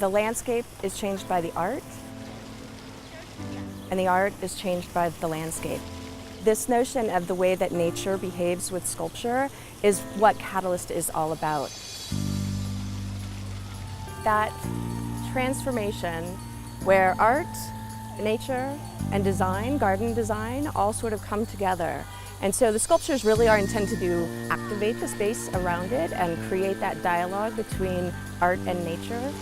The landscape is changed by the art, and the art is changed by the landscape. This notion of the way that nature behaves with sculpture is what Catalyst is all about. That transformation where art, nature, and design, garden design, all sort of come together. And so the sculptures really are intended to activate the space around it and create that dialogue between art and nature.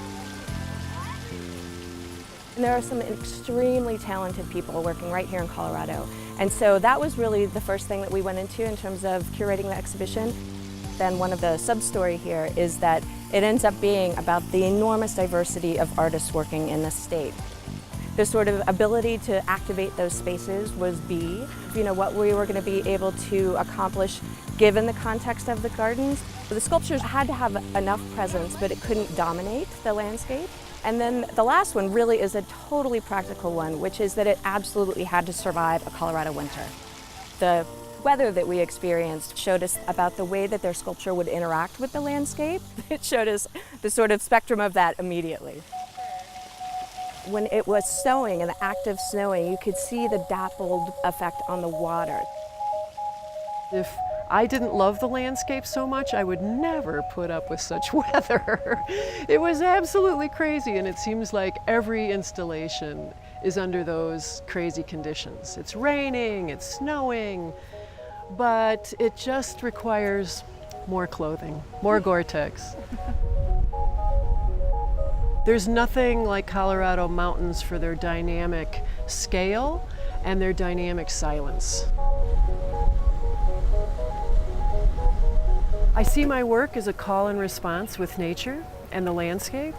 And there are some extremely talented people working right here in Colorado. And so that was really the first thing that we went into in terms of curating the exhibition. Then one of the sub-story here is that it ends up being about the enormous diversity of artists working in the state. The sort of ability to activate those spaces was what we were going to be able to accomplish given the context of the gardens. The sculptures had to have enough presence, but it couldn't dominate the landscape. And then the last one really is a totally practical one, which is that it absolutely had to survive a Colorado winter. The weather that we experienced showed us about the way that their sculpture would interact with the landscape. It showed us the sort of spectrum of that immediately. When it was snowing, in the act of snowing, you could see the dappled effect on the water. If I didn't love the landscape so much, I would never put up with such weather. It was absolutely crazy, and it seems like every installation is under those crazy conditions. It's raining, it's snowing, but it just requires more clothing, more Gore-Tex. There's nothing like Colorado mountains for their dynamic scale and their dynamic silence. I see my work as a call and response with nature and the landscape.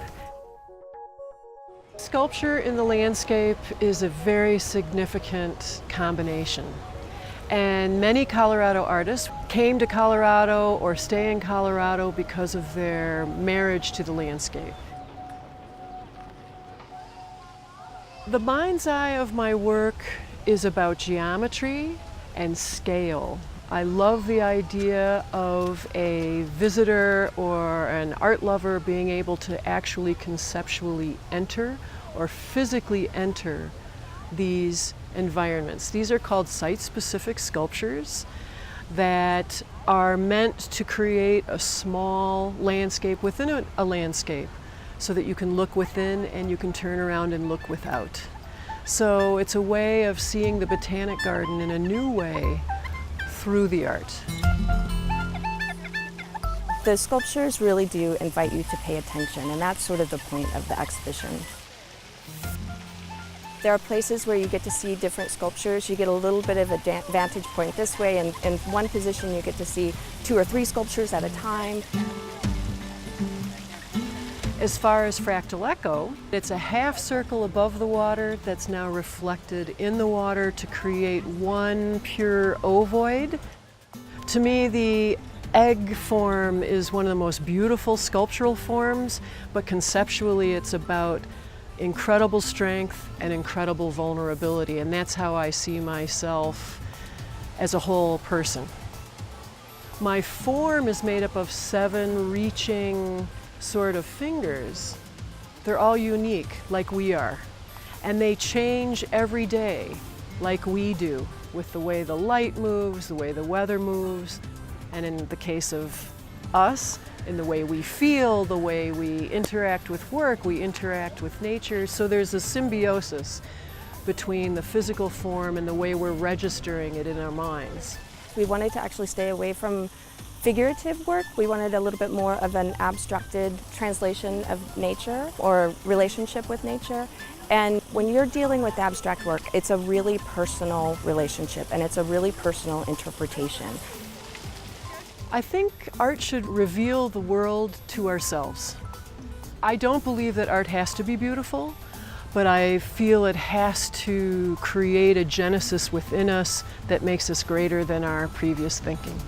Sculpture in the landscape is a very significant combination. And many Colorado artists came to Colorado or stay in Colorado because of their marriage to the landscape. The mind's eye of my work is about geometry and scale. I love the idea of a visitor or an art lover being able to actually conceptually enter or physically enter these environments. These are called site-specific sculptures that are meant to create a small landscape within a landscape, so that you can look within and you can turn around and look without. So it's a way of seeing the Botanic Garden in a new way through the art. The sculptures really do invite you to pay attention, and that's sort of the point of the exhibition. There are places where you get to see different sculptures. You get a little bit of a vantage point this way, and in one position you get to see 2 or 3 sculptures at a time. As far as fractal echo, it's a half circle above the water that's now reflected in the water to create one pure ovoid. To me, the egg form is one of the most beautiful sculptural forms, but conceptually it's about incredible strength and incredible vulnerability, and that's how I see myself as a whole person. My form is made up of 7 reaching sort of fingers. They're all unique, like we are. And they change every day, like we do, with the way the light moves, the way the weather moves, and in the case of us, in the way we feel, the way we interact with work, we interact with nature. So there's a symbiosis between the physical form and the way we're registering it in our minds. We wanted to actually stay away from figurative work. We wanted a little bit more of an abstracted translation of nature or relationship with nature. And when you're dealing with abstract work, it's a really personal relationship and it's a really personal interpretation. I think art should reveal the world to ourselves. I don't believe that art has to be beautiful, but I feel it has to create a genesis within us that makes us greater than our previous thinking.